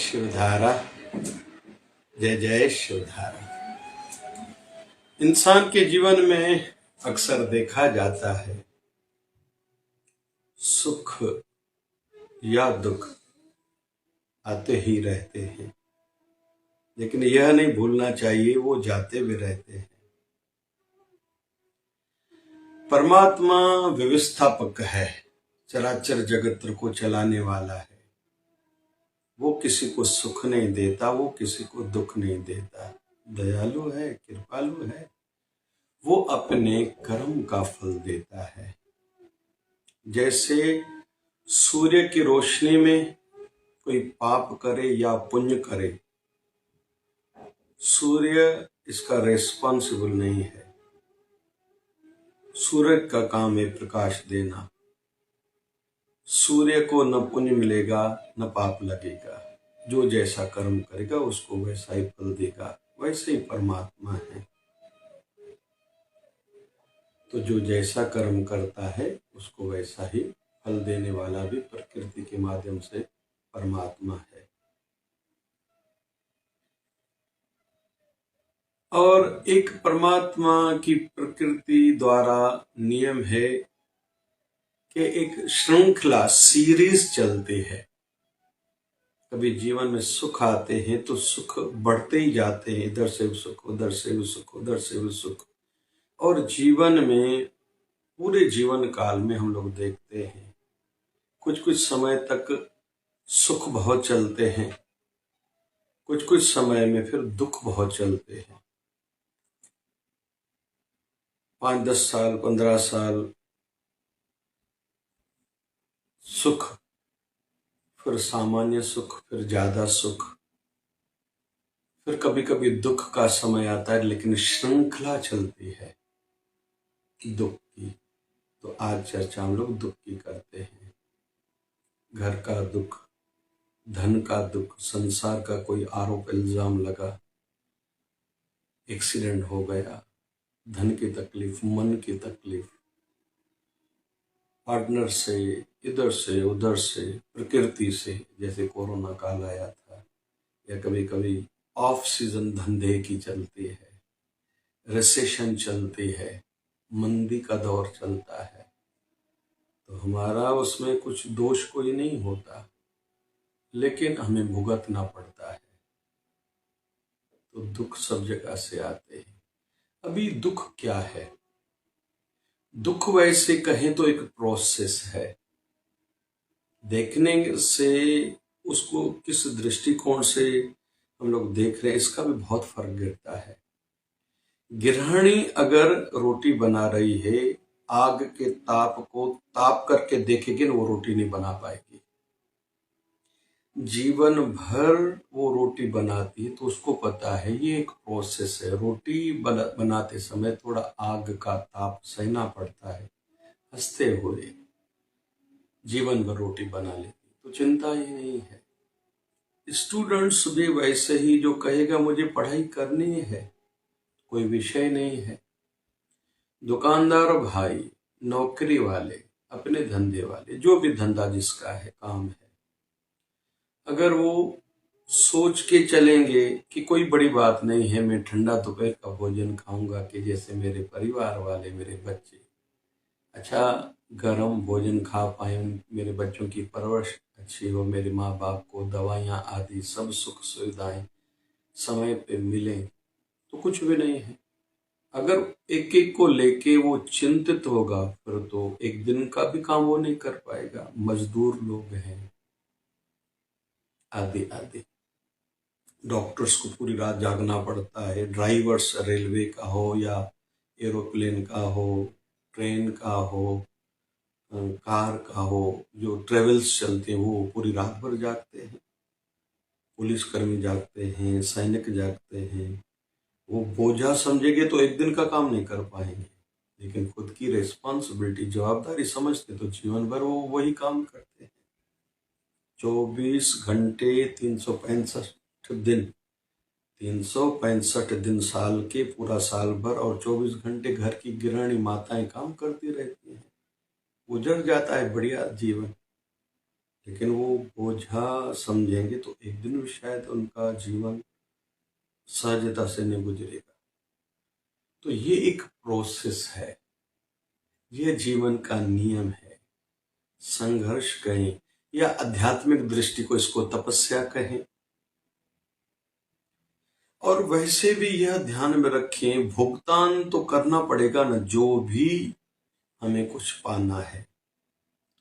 शिवधारा। जय जय शिवधारा। इंसान के जीवन में अक्सर देखा जाता है सुख या दुख आते ही रहते हैं, लेकिन यह नहीं भूलना चाहिए वो जाते भी रहते हैं। परमात्मा व्यवस्थापक है, चराचर जगत को चलाने वाला है। वो किसी को सुख नहीं देता, वो किसी को दुख नहीं देता। दयालु है, कृपालु है। वो अपने कर्म का फल देता है। जैसे सूर्य की रोशनी में कोई पाप करे या पुण्य करे, सूर्य इसका रेस्पॉन्सिबल नहीं है। सूर्य का काम है प्रकाश देना। सूर्य को न पुण्य मिलेगा न पाप लगेगा। जो जैसा कर्म करेगा उसको वैसा ही फल देगा। वैसे ही परमात्मा है, तो जो जैसा कर्म करता है उसको वैसा ही फल देने वाला भी प्रकृति के माध्यम से परमात्मा है। और एक परमात्मा की प्रकृति द्वारा नियम है कि एक श्रृंखला सीरीज चलती है। कभी जीवन में सुख आते हैं तो सुख बढ़ते ही जाते हैं, इधर से भी सुख, उधर से भी सुख, उधर से भी सुख। और जीवन में पूरे जीवन काल में हम लोग देखते हैं कुछ कुछ समय तक सुख बहुत चलते हैं, कुछ कुछ समय में फिर दुख बहुत चलते हैं। 5-10 साल 15 साल सुख, फिर सामान्य सुख, फिर ज्यादा सुख, फिर कभी कभी दुख का समय आता है, लेकिन श्रृंखला चलती है दुख की। तो आज चर्चा हम लोग दुख की करते हैं। घर का दुख, धन का दुख, संसार का कोई आरोप इल्जाम लगा, एक्सीडेंट हो गया, धन की तकलीफ, मन की तकलीफ, पार्टनर से, इधर से उधर से, प्रकृति से, जैसे कोरोना काल आया था, या कभी कभी ऑफ सीजन धंधे की चलती है, रिसेशन चलती है, मंदी का दौर चलता है। तो हमारा उसमें कुछ दोष कोई नहीं होता, लेकिन हमें भुगतना पड़ता है। तो दुख सब जगह से आते हैं। अभी दुख क्या है? दुख वैसे कहें तो एक प्रोसेस है। देखने से उसको किस दृष्टिकोण से हम लोग देख रहे हैं, इसका भी बहुत फर्क गिरता है। गृहिणी अगर रोटी बना रही है, आग के ताप को ताप करके देखेगी ना, वो रोटी नहीं बना पाएगी। जीवन भर वो रोटी बनाती है तो उसको पता है ये एक प्रोसेस है। रोटी बनाते समय थोड़ा आग का ताप सहना पड़ता है। हंसते हुए जीवन भर रोटी बना लेती तो चिंता ही नहीं है। स्टूडेंट्स भी वैसे ही, जो कहेगा मुझे पढ़ाई करनी है, कोई विषय नहीं है। दुकानदार भाई, नौकरी वाले, अपने धंधे वाले, जो भी धंधा जिसका है, काम है, अगर वो सोच के चलेंगे कि कोई बड़ी बात नहीं है, मैं ठंडा दोपहर का भोजन खाऊंगा कि जैसे मेरे परिवार वाले, मेरे बच्चे अच्छा गर्म भोजन खा पाए, मेरे बच्चों की परवरिश अच्छी हो, मेरे माँ बाप को दवाइयाँ आदि सब सुख सुविधाएं समय पे मिलें, तो कुछ भी नहीं है। अगर एक एक को लेके वो चिंतित होगा, फिर तो एक दिन का भी काम वो नहीं कर पाएगा। मजदूर लोग हैं आदि आदि, डॉक्टर्स को पूरी रात जागना पड़ता है, ड्राइवर्स रेलवे का हो या एरोप्लेन का हो, ट्रेन का हो, कार का हो, जो ट्रेवल्स चलते हैं वो पूरी रात भर जागते हैं। पुलिसकर्मी जागते हैं, सैनिक जागते हैं। वो बोझा समझेंगे तो एक दिन का काम नहीं कर पाएंगे, लेकिन खुद की रेस्पॉन्सिबिलिटी, जवाबदारी समझते तो जीवन भर वो वही काम करते हैं। 24 घंटे 365 दिन, 365 दिन साल के, पूरा साल भर, और 24 घंटे घर की गृहिणी माताएं काम करती रहती हैं। गुजर जाता है बढ़िया जीवन। लेकिन वो बोझा समझेंगे तो एक दिन भी शायद उनका जीवन सहजता से नहीं गुजरेगा। तो ये एक प्रोसेस है, ये जीवन का नियम है। संघर्ष कहें या आध्यात्मिक दृष्टि को इसको तपस्या कहें। और वैसे भी यह ध्यान में रखें, भुगतान तो करना पड़ेगा ना, जो भी हमें कुछ पाना है,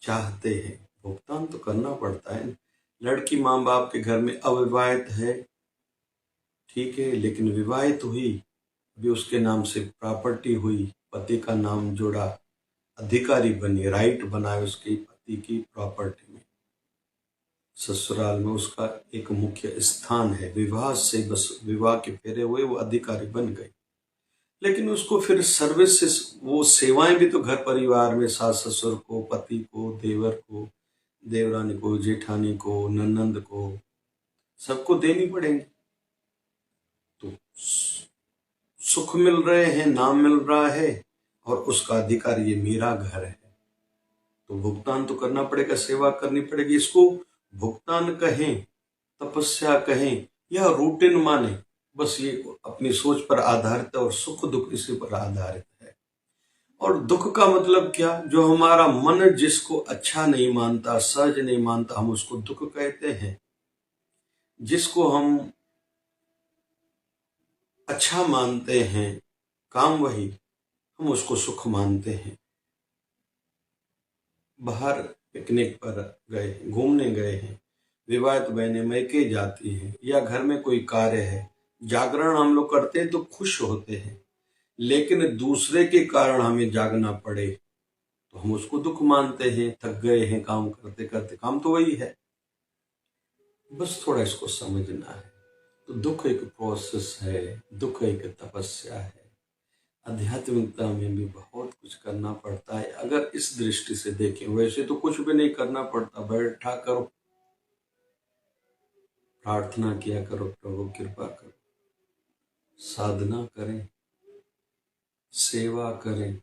चाहते हैं, भुगतान तो करना पड़ता है। लड़की माँ बाप के घर में अविवाहित है, ठीक है, लेकिन विवाहित हुई, अभी उसके नाम से प्रॉपर्टी हुई, पति का नाम जोड़ा, अधिकारी बनी, राइट बनाए उसके पति की प्रॉपर्टी में, ससुराल में उसका एक मुख्य स्थान है। विवाह से बस विवाह के फेरे हुए, वो अधिकारी बन गई। लेकिन उसको फिर सर्विसेज, वो सेवाएं भी तो घर परिवार में सास ससुर को, पति को, देवर को, देवरानी को, जेठानी को, ननंद को, सबको देनी पड़ेंगी। तो सुख मिल रहे हैं, नाम मिल रहा है, और उसका अधिकार ये मेरा घर है, तो भुगतान तो करना पड़ेगा, सेवा करनी पड़ेगी। इसको भुगतान कहें, तपस्या कहें या रूटीन माने, बस ये अपनी सोच पर आधारित है और सुख दुख इसी पर आधारित है। और दुख का मतलब क्या? जो हमारा मन जिसको अच्छा नहीं मानता, सहज नहीं मानता, हम उसको दुख कहते हैं। जिसको हम अच्छा मानते हैं, काम वही, हम उसको सुख मानते हैं। बाहर पिकनिक पर गए, घूमने गए हैं, विवाहित बहनें मैके जाती हैं, या घर में कोई कार्य है, जागरण हम लोग करते हैं तो खुश होते हैं। लेकिन दूसरे के कारण हमें जागना पड़े तो हम उसको दुख मानते हैं। थक गए हैं काम करते करते, काम तो वही है, बस थोड़ा इसको समझना है। तो दुख एक प्रोसेस है, दुख एक तपस्या है। आध्यात्मिकता में भी बहुत कुछ करना पड़ता है अगर इस दृष्टि से देखें। वैसे तो कुछ भी नहीं करना पड़ता, बैठा करो, प्रार्थना किया करो, प्रभु कृपा करो, साधना करें, सेवा करें,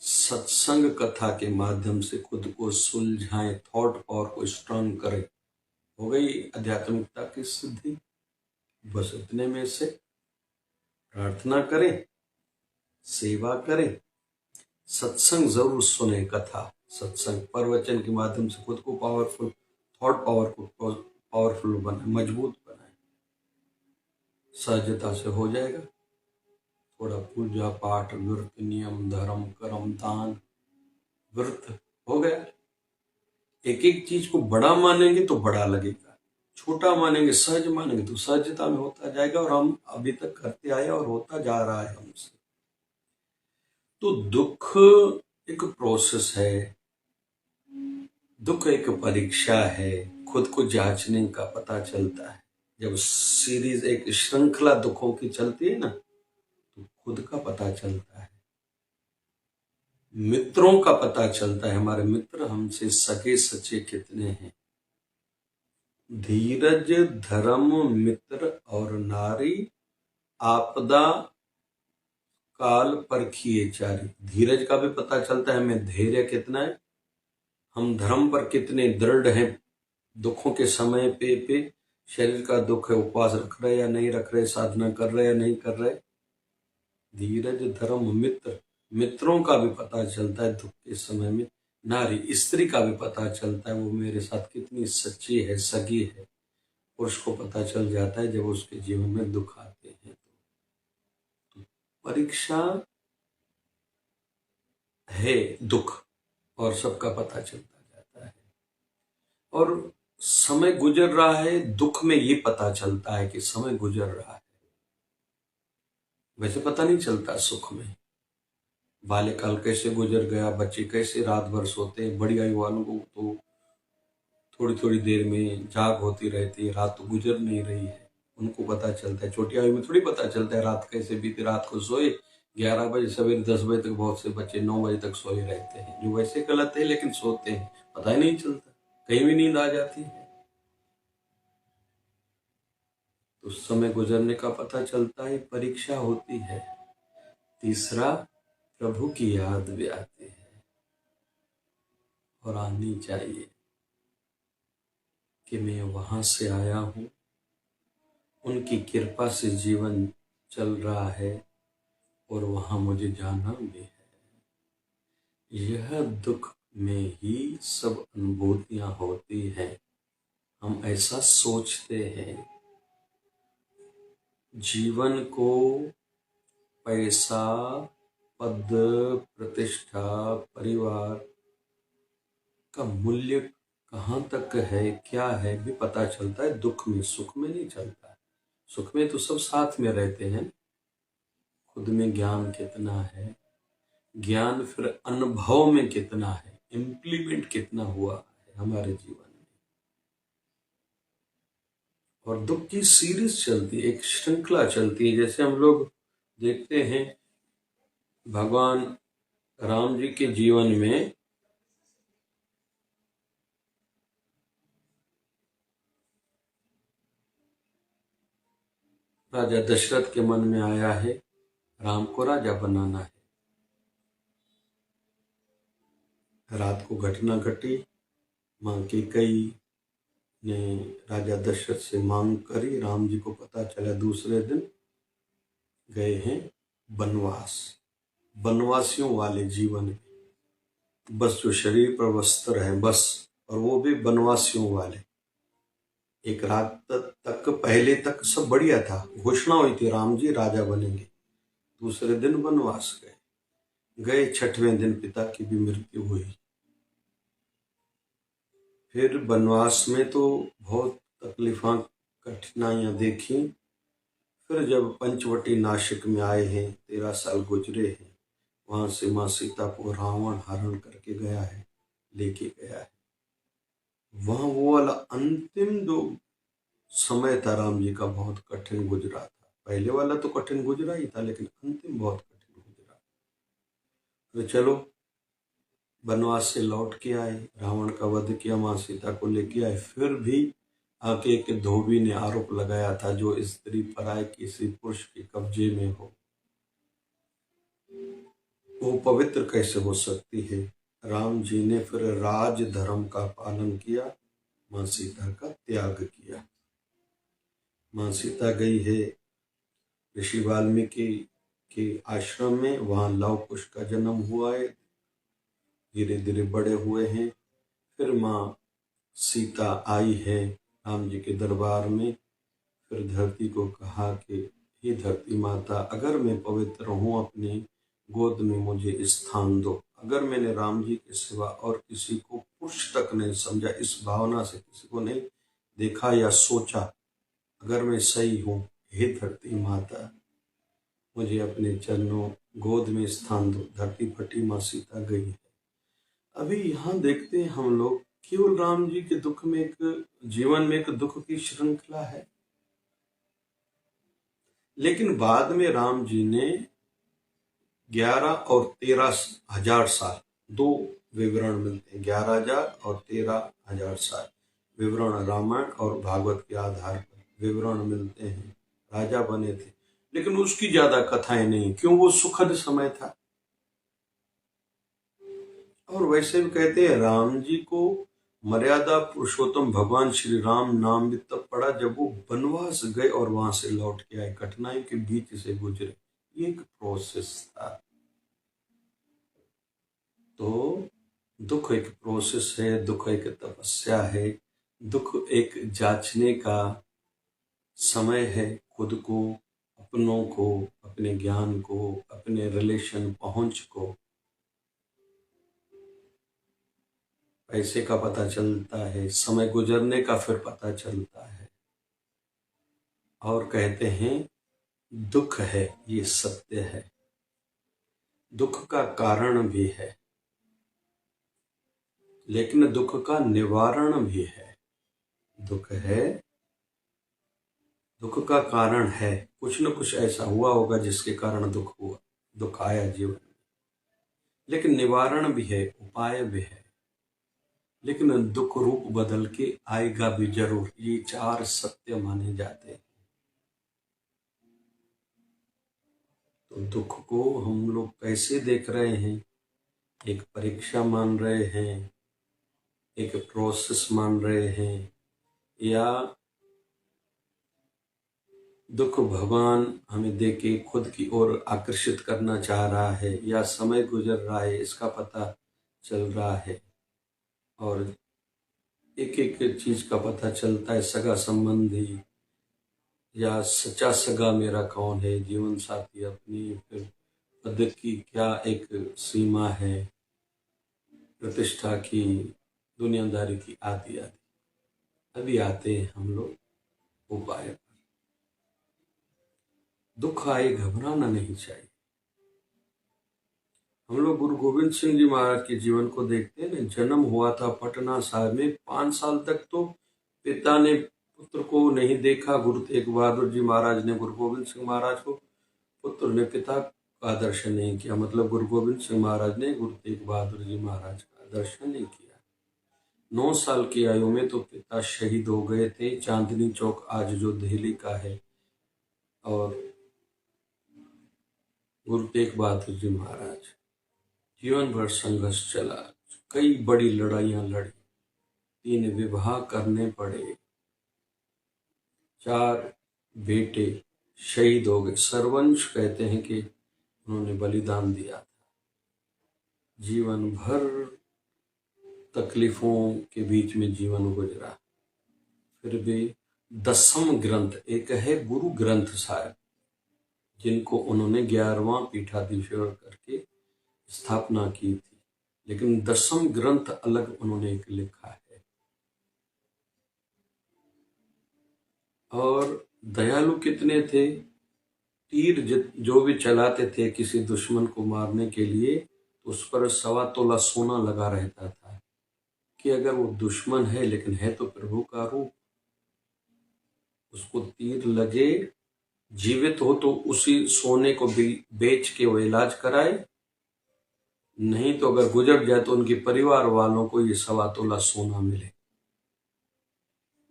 सत्संग कथा के माध्यम से खुद को सुलझाएं, थॉट पावर को स्ट्रांग करें, हो गई आध्यात्मिकता की सिद्धि। बस इतने में से प्रार्थना करें, सेवा करें, सत्संग जरूर सुने, कथा सत्संग प्रवचन के माध्यम से खुद को पावरफुल, थॉट पावर को पावरफुल बनाए, मजबूत बनाए, सहजता से हो जाएगा। थोड़ा पूजा पाठ, व्रत, नियम, धर्म, कर्म, दान, व्रत हो गया। एक एक चीज को बड़ा मानेंगे तो बड़ा लगेगा, छोटा मानेंगे, सहज मानेंगे तो सहजता में होता जाएगा। और हम अभी तक करते आए और होता जा रहा है हमसे। तो दुख एक प्रोसेस है, दुख एक परीक्षा है, खुद को जांचने का पता चलता है। जब सीरीज, एक श्रृंखला दुखों की चलती है ना, तो खुद का पता चलता है, मित्रों का पता चलता है, हमारे मित्र हमसे सगे सच्चे कितने हैं। धीरज धर्म मित्र और नारी, आपदा काल परखिए चारी। धीरज का भी पता चलता है, हमें धैर्य कितना है, हम धर्म पर कितने दृढ़ हैं। दुखों के समय पे शरीर का दुख है, उपवास रख रहे या नहीं रख रहे, साधना कर रहे या नहीं कर रहे। धीरज धर्म मित्र, मित्रों का भी पता चलता है दुख के समय में। नारी, स्त्री का भी पता चलता है, वो मेरे साथ कितनी सच्ची है, सगी है। पुरुष को पता चल जाता है जब उसके जीवन में दुख आते हैं। तो परीक्षा है दुख, और सबका पता चलता जाता है। और समय गुजर रहा है, दुख में ये पता चलता है कि समय गुजर रहा है। वैसे पता नहीं चलता सुख में। बाल्यकाल कैसे गुजर गया, बच्चे कैसे रात भर सोते हैं, बड़ी आयु वालों को तो थोड़ी थोड़ी देर में जाग होती रहती है, रात तो गुजर नहीं रही है, उनको पता चलता है। छोटी आयु में थोड़ी पता चलता है रात कैसे बीती। रात को सोए 11 बजे, सवेरे 10 बजे तक बहुत से बच्चे 9 बजे तक सोए रहते हैं, जो वैसे गलत है, लेकिन सोते हैं, पता ही नहीं चलता, कहीं भी नींद आ जाती है। तो समय गुजरने का पता चलता है, परीक्षा होती है। तीसरा, प्रभु की याद भी आती है और आनी चाहिए। कि मैं वहां से आया हूँ, उनकी कृपा से जीवन चल रहा है और वहां मुझे जाना भी है। यह दुख में ही सब अनुभूतियां होती हैं। हम ऐसा सोचते हैं। जीवन को पैसा, पद, प्रतिष्ठा, परिवार का मूल्य कहाँ तक है, क्या है, भी पता चलता है दुख में, सुख में नहीं चलता है। सुख में तो सब साथ में रहते हैं। खुद में ज्ञान कितना है, ज्ञान फिर अनुभव में कितना है, इम्प्लीमेंट कितना हुआ है हमारे जीवन में। और दुख की सीरीज चलती है, एक श्रृंखला चलती है। जैसे हम लोग देखते हैं भगवान राम जी के जीवन में राजा दशरथ के मन में आया है राम को राजा बनाना है। रात को घटना घटी, मां कैकेयी ने राजा दशरथ से मांग करी, राम जी को पता चला, दूसरे दिन गए हैं वनवास। वनवासियों वाले जीवन में बस जो शरीर पर वस्त्र है बस, और वो भी वनवासियों वाले। एक रात तक पहले तक सब बढ़िया था, घोषणा हुई थी राम जी राजा बनेंगे। दूसरे दिन वनवास गए 6वें दिन पिता की भी मृत्यु हुई। फिर वनवास में तो बहुत तकलीफां, कठिनाइयां देखी। फिर जब पंचवटी नासिक में आए हैं, 13 साल गुजरे हैं, वहां से माँ सीता को रावण हरण करके गया है, लेके गया है। वहां वो वाला अंतिम जो समय था राम जी का, बहुत कठिन गुजरा था। पहले वाला तो कठिन गुजरा ही था, लेकिन अंतिम बहुत कठिन गुजरा। तो चलो वनवास से लौट के आए, रावण का वध किया, माँ सीता को लेके आए। फिर भी आके एक धोबी ने आरोप लगाया था, जो स्त्री पराये किसी पुरुष के कब्जे में हो वो पवित्र कैसे हो सकती है। राम जी ने फिर राज धर्म का पालन किया, माँ सीता का त्याग किया। माँ सीता गई है ऋषि वाल्मीकि के आश्रम में, वहां लव कुश का जन्म हुआ है, धीरे धीरे बड़े हुए हैं। फिर माँ सीता आई है राम जी के दरबार में। फिर धरती को कहा कि हे धरती माता, अगर मैं पवित्र हूँ, अपनी गोद में मुझे स्थान दो। अगर मैंने राम जी के सिवा और किसी को पुरुष तक नहीं समझा, इस भावना से किसी को नहीं देखा या सोचा, अगर मैं सही हूँ, हे धरती माता मुझे अपने चरणों गोद में स्थान दो। धरती फटी, माँ सीता गई है। अभी यहाँ देखते हैं हम लोग, केवल राम जी के दुख में एक जीवन में एक दुख की श्रृंखला है, लेकिन बाद में राम जी ने 11 और 13,000 साल, दो विवरण मिलते हैं, 11,000 और 13,000 साल विवरण रामायण और भागवत के आधार पर विवरण मिलते हैं। राजा बने थे, लेकिन उसकी ज्यादा कथाएं नहीं, क्यों, वो सुखद समय था। और वैसे भी कहते हैं राम जी को मर्यादा पुरुषोत्तम भगवान श्री राम नाम भी तब पड़ा जब वो वनवास गए और वहां से लौट के आए, कठिनाई के बीच से गुजरे। ये एक प्रोसेस था। तो दुख एक प्रोसेस है, दुख एक तपस्या है, दुख एक जांचने का समय है, खुद को, अपनों को, अपने ज्ञान को, अपने रिलेशन पहुंच को। पैसे का पता चलता है, समय गुजरने का फिर पता चलता है। और कहते हैं दुख है, ये सत्य है। दुख का कारण भी है, लेकिन दुख का निवारण भी है। दुख है, दुख का कारण है, कुछ न कुछ ऐसा हुआ होगा जिसके कारण दुख हुआ, दुख आया जीवन में। लेकिन निवारण भी है, उपाय भी है। लेकिन दुख रूप बदल के आएगा भी जरूर, ये 4 सत्य माने जाते हैं। तो दुख को हम लोग कैसे देख रहे हैं? एक परीक्षा मान रहे हैं, एक प्रोसेस मान रहे हैं, या दुख भगवान हमें देके खुद की ओर आकर्षित करना चाह रहा है, या समय गुजर रहा है इसका पता चल रहा है। और एक एक चीज का पता चलता है, सगा संबंधी या सच्चा सगा मेरा कौन है, जीवन साथी अपनी, फिर पद की क्या एक सीमा है, प्रतिष्ठा की, दुनियादारी की, आदि आदि। अभी आते हैं हम लोग उपाय पर। दुख आए घबराना नहीं चाहिए। हम लोग गुरु गोविंद सिंह जी महाराज के जीवन को देखते हैं ना। जन्म हुआ था पटना साहिब में, 5 साल तक तो पिता ने पुत्र को नहीं देखा। गुरु तेग बहादुर जी महाराज ने गुरु गोविंद सिंह महाराज को, पुत्र ने पिता का दर्शन नहीं किया। मतलब गुरु गोविंद सिंह महाराज ने गुरु तेग बहादुर जी महाराज का दर्शन नहीं किया। 9 साल की आयु में तो पिता शहीद हो गए थे। चांदनी चौक आज जो दिल्ली का है। और गुरु तेग बहादुर जी महाराज जीवन भर संघर्ष चला, कई बड़ी लड़ाइयां लड़ी, 3 विवाह करने पड़े, 4 बेटे शहीद हो गए। सर्वंश कहते हैं कि उन्होंने बलिदान दिया था। जीवन भर तकलीफों के बीच में जीवन गुजरा। फिर भी 10वां ग्रंथ एक है गुरु ग्रंथ साहिब, जिनको उन्होंने 11वां पीठाधीश्वर करके स्थापना की थी, लेकिन 10वां ग्रंथ अलग उन्होंने एक लिखा है। और दयालु कितने थे। तीर जो भी चलाते थे किसी दुश्मन को मारने के लिए, तो उस पर 1.25 तोला सोना लगा रहता था कि अगर वो दुश्मन है लेकिन है तो प्रभु का रूप, उसको तीर लगे, जीवित हो तो उसी सोने को भी बेच के वो इलाज कराए, नहीं तो अगर गुजर जाए तो उनके परिवार वालों को ये 1.25 तोला सोना मिले।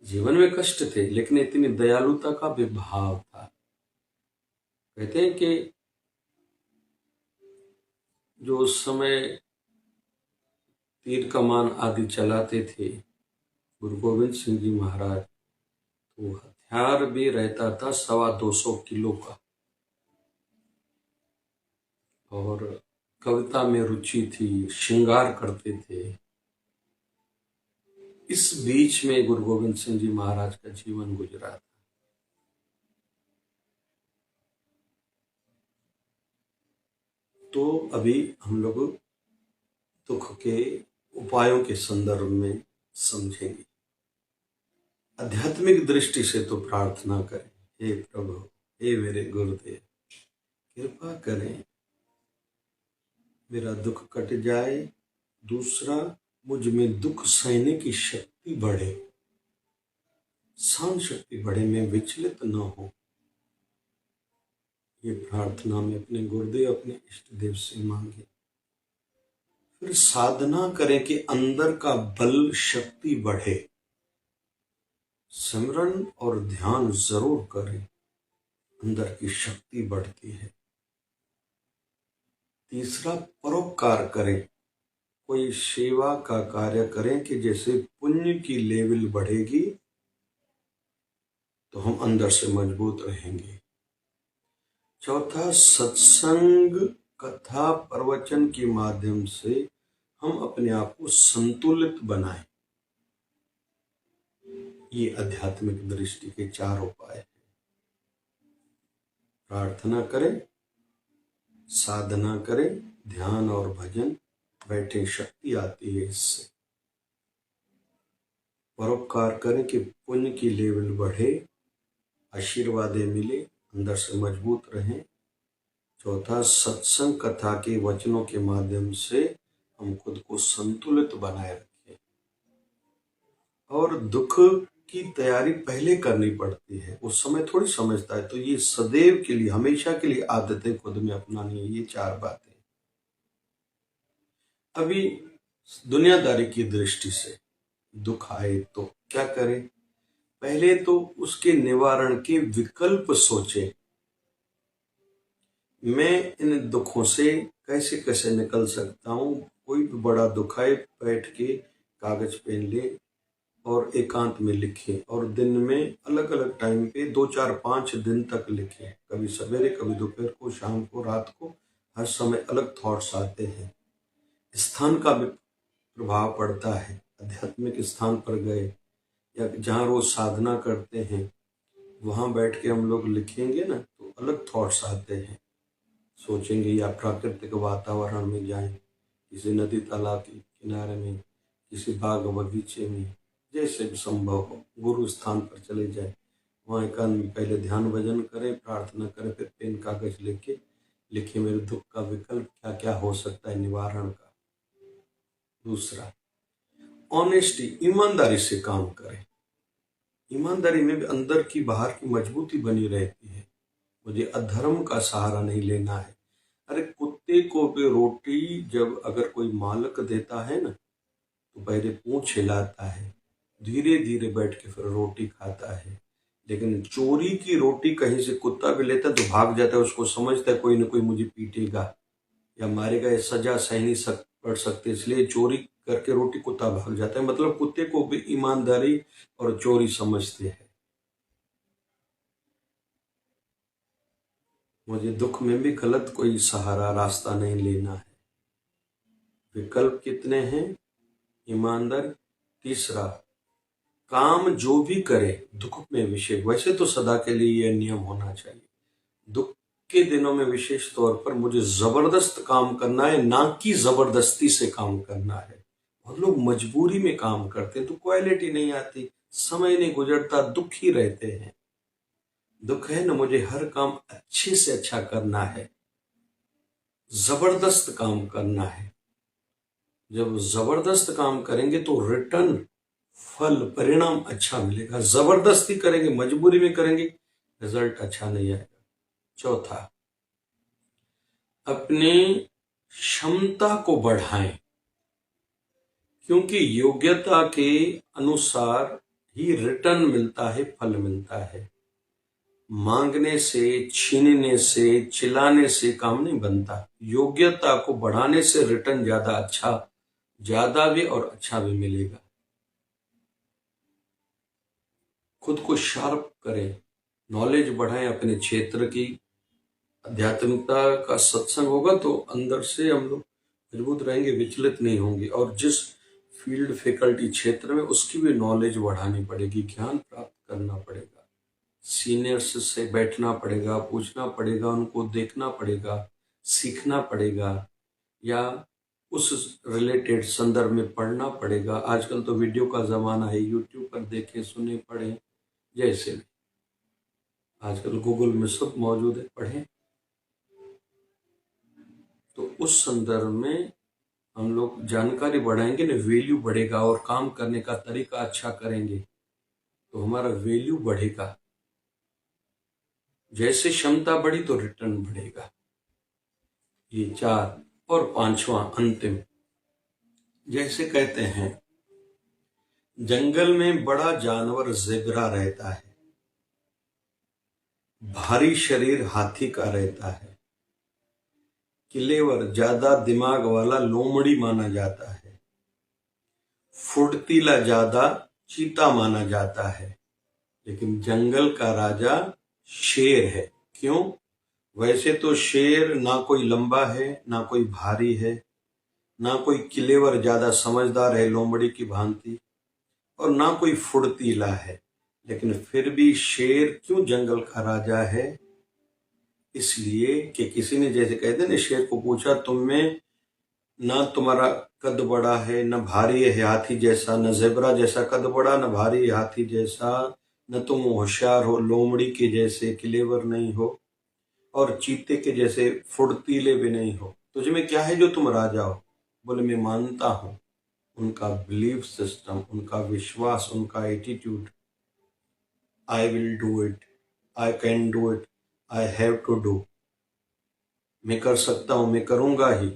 जीवन में कष्ट थे, लेकिन इतनी दयालुता का भी भाव था। कहते हैं कि जो उस समय तीर कमान आदि चलाते थे गुरु गोविंद सिंह जी महाराज, तो हथियार भी रहता था 225 किलो का। और कविता में रुचि थी, श्रृंगार करते थे। इस बीच में गुरु गोविंद सिंह जी महाराज का जीवन गुजरा था। तो अभी हम लोग दुख के उपायों के संदर्भ में समझेंगे। आध्यात्मिक दृष्टि से तो प्रार्थना करें, हे प्रभु, हे मेरे गुरुदेव, कृपा करें मेरा दुख कट जाए। दूसरा, मुझ में दुख सहने की शक्ति बढ़े, सहन शक्ति बढ़े, मैं विचलित न हो। ये प्रार्थना में अपने गुरुदेव, अपने इष्ट देव से मांगे। फिर साधना करें कि अंदर का बल शक्ति बढ़े। सिमरन और ध्यान जरूर करें, अंदर की शक्ति बढ़ती है। तीसरा, परोपकार करें, कोई सेवा का कार्य करें कि जैसे पुण्य की लेवल बढ़ेगी तो हम अंदर से मजबूत रहेंगे। चौथा, सत्संग, कथा, प्रवचन के माध्यम से हम अपने आप को संतुलित बनाएं। ये आध्यात्मिक दृष्टि के 4 उपाय हैं। प्रार्थना करें, साधना करें, ध्यान और भजन, बैठे शक्ति आती है इससे। परोपकार करें कि पुण्य की लेवल बढ़े, आशीर्वादें मिले, अंदर से मजबूत रहें। चौथा, सत्संग कथा के वचनों के माध्यम से हम खुद को संतुलित बनाए रखें। और दुख की तैयारी पहले करनी पड़ती है, उस समय थोड़ी समझता है। तो ये सदैव के लिए, हमेशा के लिए आदतें खुद में अपनानी है। ये 4 बातें। अभी दुनियादारी की दृष्टि से दुख आए तो क्या करें। पहले तो उसके निवारण के विकल्प सोचें। मैं इन दुखों से कैसे कैसे निकल सकता हूँ। कोई भी बड़ा दुख आए, बैठ के कागज पेन ले और एकांत में लिखें और दिन में अलग अलग टाइम पे 2 4 5 दिन तक लिखें। कभी सवेरे, कभी दोपहर को, शाम को, रात को, हर समय अलग थॉट्स आते हैं। स्थान का भी प्रभाव पड़ता है। आध्यात्मिक स्थान पर गए या जहाँ रोज साधना करते हैं वहाँ बैठ के हम लोग लिखेंगे ना तो अलग थॉट्स आते हैं। सोचेंगे या प्राकृतिक वातावरण में जाएं, किसी नदी तालाब के किनारे में, किसी बाग बगीचे में, जैसे भी संभव हो गुरु स्थान पर चले जाए। वहाँ एकांत में पहले ध्यान भजन करें, प्रार्थना करें, फिर पेन कागज लेके लिखे मेरे दुख का विकल्प क्या क्या हो सकता है निवारण का। दूसरा, ऑनेस्टी, ईमानदारी से काम करें। ईमानदारी में भी अंदर की बाहर की मजबूती बनी रहती है। मुझे अधर्म का सहारा नहीं लेना है। अरे कुत्ते को भी रोटी जब अगर कोई मालिक देता है ना तो पहले पूंछ हिलाता है, धीरे धीरे बैठ के फिर रोटी खाता है। लेकिन चोरी की रोटी कहीं से कुत्ता भी लेता है तो भाग जाता है, उसको समझता है कोई ना कोई मुझे पीटेगा या मारेगा, या सजा सह नहीं पड़ सकते, इसलिए चोरी करके रोटी कुत्ता भाग जाता है। मतलब कुत्ते को भी ईमानदारी और चोरी समझते हैं। मुझे दुख में भी गलत कोई सहारा रास्ता नहीं लेना है। विकल्प कितने हैं? ईमानदार। तीसरा, काम जो भी करे दुख में विशेष, वैसे तो सदा के लिए यह नियम होना चाहिए। दुख के दिनों में विशेष तौर पर मुझे जबरदस्त काम करना है, ना कि जबरदस्ती से काम करना है। बहुत लोग मजबूरी में काम करते हैं तो क्वालिटी नहीं आती, समय नहीं गुजरता, दुख ही रहते हैं। दुख है ना, मुझे हर काम अच्छे से अच्छा करना है, जबरदस्त काम करना है। जब जबरदस्त काम करेंगे तो रिटर्न फल परिणाम अच्छा मिलेगा। जबरदस्ती करेंगे, मजबूरी में करेंगे, रिजल्ट अच्छा नहीं आएगा। चौथा, अपनी क्षमता को बढ़ाएं, क्योंकि योग्यता के अनुसार ही रिटर्न मिलता है, फल मिलता है। मांगने से, छीनने से, चिल्लाने से काम नहीं बनता। योग्यता को बढ़ाने से रिटर्न ज्यादा भी और अच्छा भी मिलेगा। खुद को शार्प करें, नॉलेज बढ़ाएं अपने क्षेत्र की। आध्यात्मिकता का सत्संग होगा तो अंदर से हम लोग मजबूत रहेंगे, विचलित नहीं होंगे। और जिस फील्ड फैकल्टी क्षेत्र में उसकी भी नॉलेज बढ़ानी पड़ेगी, ज्ञान प्राप्त करना पड़ेगा। सीनियर्स से बैठना पड़ेगा, पूछना पड़ेगा, उनको देखना पड़ेगा, सीखना पड़ेगा, या उस रिलेटेड संदर्भ में पढ़ना पड़ेगा। आजकल तो वीडियो का जमाना है, यूट्यूब पर देखें, सुने, पढ़ें, जैसे भी आजकल गूगल में सब मौजूद है, पढ़ें। तो उस संदर्भ में हम लोग जानकारी बढ़ाएंगे ना, वैल्यू बढ़ेगा, और काम करने का तरीका अच्छा करेंगे तो हमारा वैल्यू बढ़ेगा। जैसे क्षमता बढ़ी तो रिटर्न बढ़ेगा। ये 4। और 5वां अंतिम, जैसे कहते हैं जंगल में बड़ा जानवर ज़ेब्रा रहता है, भारी शरीर हाथी का रहता है, किलेवर ज्यादा दिमाग वाला लोमड़ी माना जाता है, फुर्तीला ज्यादा चीता माना जाता है, लेकिन जंगल का राजा शेर है। क्यों? वैसे तो शेर ना कोई लंबा है, ना कोई भारी है, ना कोई किलेवर ज्यादा समझदार है लोमड़ी की भांति, और ना कोई फुर्तीला है, लेकिन फिर भी शेर क्यों जंगल का राजा है? इसलिए कि किसी ने, जैसे कहते ना, शेर को पूछा तुम में ना तुम्हारा कद बड़ा है, न भारी है हाथी जैसा, न ज़ेब्रा जैसा कद बड़ा, न भारी हाथी जैसा, न तुम होशियार हो लोमड़ी के जैसे, किलेवर नहीं हो, और चीते के जैसे फुर्तीले भी नहीं हो, तुझ में क्या है जो तुम राजा हो? बोले मैं मानता हूं उनका बिलीफ सिस्टम, उनका विश्वास, उनका attitude. I will do it, I can do it, I have to do. मैं कर सकता हूं, मैं करूंगा ही,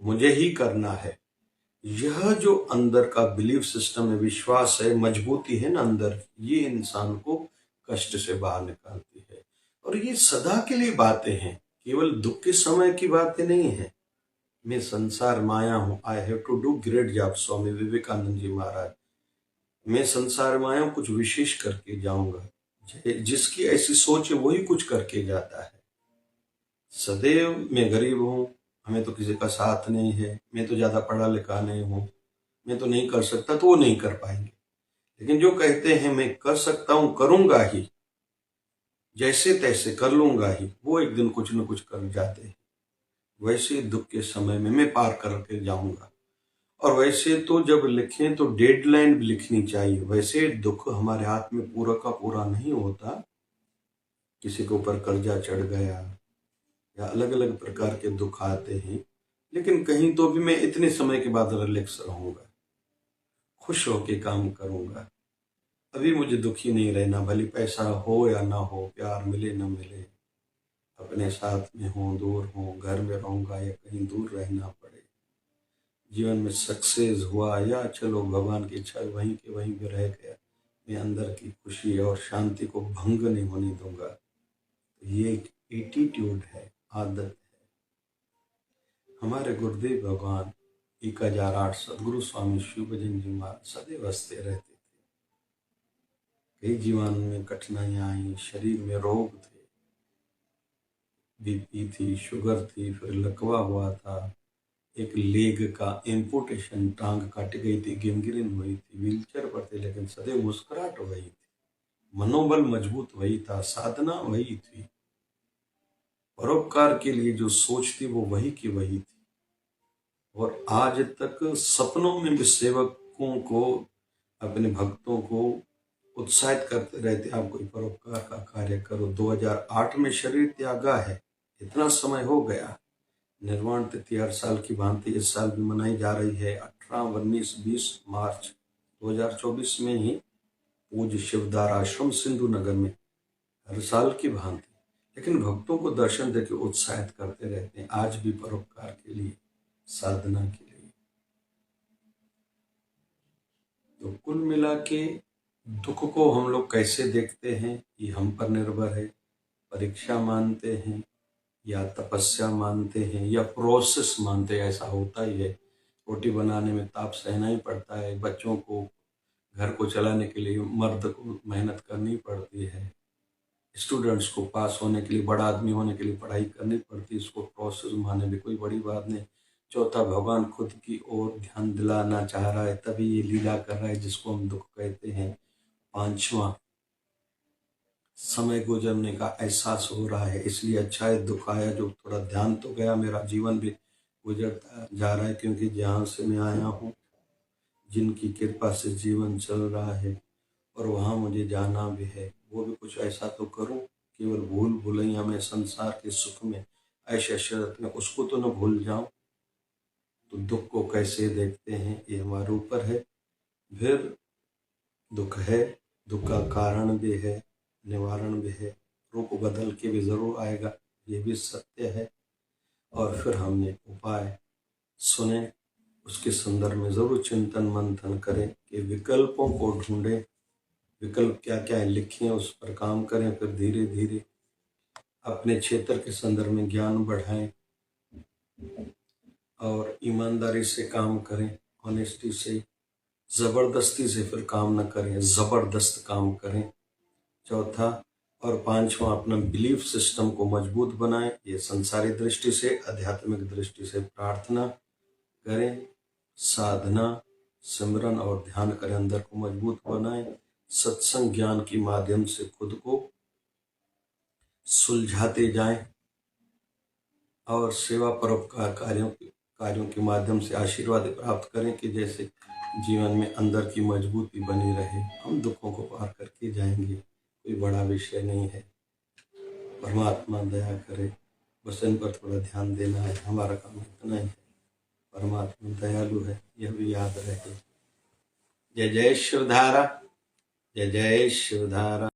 मुझे ही करना है। यह जो अंदर का बिलीफ सिस्टम है, विश्वास है, मजबूती है ना अंदर, ये इंसान को कष्ट से बाहर निकालती है। और ये सदा के लिए बातें हैं, केवल दुख के समय की बातें नहीं है। मैं संसार माया हूं, I have to do great job, Swami Vivekananda ji Maharaj. मैं संसार में आया हूं कुछ विशेष करके जाऊंगा। जिसकी ऐसी सोच है वही कुछ करके जाता है। सदैव मैं गरीब हूं, हमें तो किसी का साथ नहीं है, मैं तो ज्यादा पढ़ा लिखा नहीं हूं, मैं तो नहीं कर सकता, तो वो नहीं कर पाएंगे। लेकिन जो कहते हैं मैं कर सकता हूं, करूंगा ही, जैसे तैसे कर लूंगा ही, वो एक दिन कुछ न कुछ कर जाते हैं। वैसे दुख के समय में मैं पार करके जाऊंगा। और वैसे तो जब लिखें तो डेडलाइन भी लिखनी चाहिए। वैसे दुख हमारे हाथ में पूरा का पूरा नहीं होता। किसी के ऊपर कर्जा चढ़ गया या अलग अलग प्रकार के दुख आते हैं, लेकिन कहीं तो भी मैं इतने समय के बाद रिलैक्स रहूंगा, खुश होके काम करूंगा। अभी मुझे दुखी नहीं रहना, भले पैसा हो या ना हो, प्यार मिले ना मिले, अपने साथ में हो दूर हो, घर में रहूंगा या कहीं दूर रहना पड़े, जीवन में सक्सेस हुआ या चलो भगवान की इच्छा वहीं के वहीं पे रह गया, मैं अंदर की खुशी और शांति को भंग नहीं होने दूंगा। तो ये एक एटीट्यूड है, आदत है। हमारे गुरुदेव भगवान 1008 सदगुरु स्वामी शिव भजन जी महाराज सदैव हंसते रहते थे। कई जीवन में कठिनाइयां आई, शरीर में रोग थे, बीपी थी, शुगर थी, फिर लकवा हुआ था, एक लेग का एम्पुटेशन, टांग काटी गई थी, गेंग्रीन हुई थी, व्हीलचेयर पर थे, लेकिन सदैव मुस्कुराहट वही थी, मनोबल मजबूत वही था, साधना वही थी, परोपकार के लिए जो सोच थी वो वही की वही थी। और आज तक सपनों में भी सेवकों को, अपने भक्तों को उत्साहित करते रहते, आप कोई परोपकार का कार्य करो। 2008 में शरीर त्यागा है, इतना समय हो गया। निर्वाण तिथि हर साल की भांति इस साल भी मनाई जा रही है। 18, 19, 20 मार्च 2024 में ही पूज्य शिवदार आश्रम सिंधु नगर में हर साल की भांति, लेकिन भक्तों को दर्शन देकर उत्साहित करते रहते हैं, आज भी परोपकार के लिए, साधना के लिए। तो कुल मिला के दुख को हम लोग कैसे देखते हैं ये हम पर निर्भर है। परीक्षा मानते हैं या तपस्या मानते हैं या प्रोसेस मानते हैं, ऐसा होता ही है। रोटी बनाने में ताप सहना ही पड़ता है, बच्चों को घर को चलाने के लिए मर्द को मेहनत करनी पड़ती है, स्टूडेंट्स को पास होने के लिए, बड़ा आदमी होने के लिए पढ़ाई करनी पड़ती है, इसको प्रोसेस माने भी कोई बड़ी बात नहीं। चौथा, भगवान खुद की ओर ध्यान दिलाना चाह रहा है, तभी ये लीला कर रहा है जिसको हम दुख कहते हैं। पांचवा, समय गुजरने का एहसास हो रहा है, इसलिए अच्छा है दुख आया, जो थोड़ा ध्यान तो गया, मेरा जीवन भी गुजरता जा रहा है, क्योंकि जहाँ से मैं आया हूँ, जिनकी कृपा से जीवन चल रहा है, और वहाँ मुझे जाना भी है, वो भी कुछ ऐसा तो करूँ, केवल भूल भुलैया में, संसार के सुख में, ऐशे शरत में उसको तो न भूल जाऊं। तो दुख को कैसे देखते हैं ये हमारे ऊपर है। फिर दुख है, दुख का कारण भी है, निवारण भी है, रूप बदल के भी जरूर आएगा, ये भी सत्य है। और फिर हमने उपाय सुने, उसके संदर्भ में जरूर चिंतन मंथन करें कि विकल्पों को ढूंढें, विकल्प क्या क्या है लिखें, उस पर काम करें, फिर धीरे धीरे अपने क्षेत्र के संदर्भ में ज्ञान बढ़ाएं और ईमानदारी से काम करें, ऑनेस्टी से, जबरदस्ती से फिर काम न करें, जबरदस्त काम करें। चौथा और पांचवा, अपना बिलीफ सिस्टम को मजबूत बनाएं, ये संसारी दृष्टि से, आध्यात्मिक दृष्टि से प्रार्थना करें, साधना, सिमरन और ध्यान करें, अंदर को मजबूत बनाएं, सत्संग ज्ञान के माध्यम से खुद को सुलझाते जाएं और सेवा परोपकार कार्यों के माध्यम से आशीर्वाद प्राप्त करें कि जैसे जीवन में अंदर की मजबूती बनी रहे। हम दुखों को पार करके जाएंगे, कोई बड़ा विषय नहीं है। परमात्मा दया करे, बस इन पर थोड़ा ध्यान देना है, हमारा काम इतना ही है। परमात्मा दयालु है, यह भी याद रहे। जय जय शिवधारा, जय जय शिवधारा।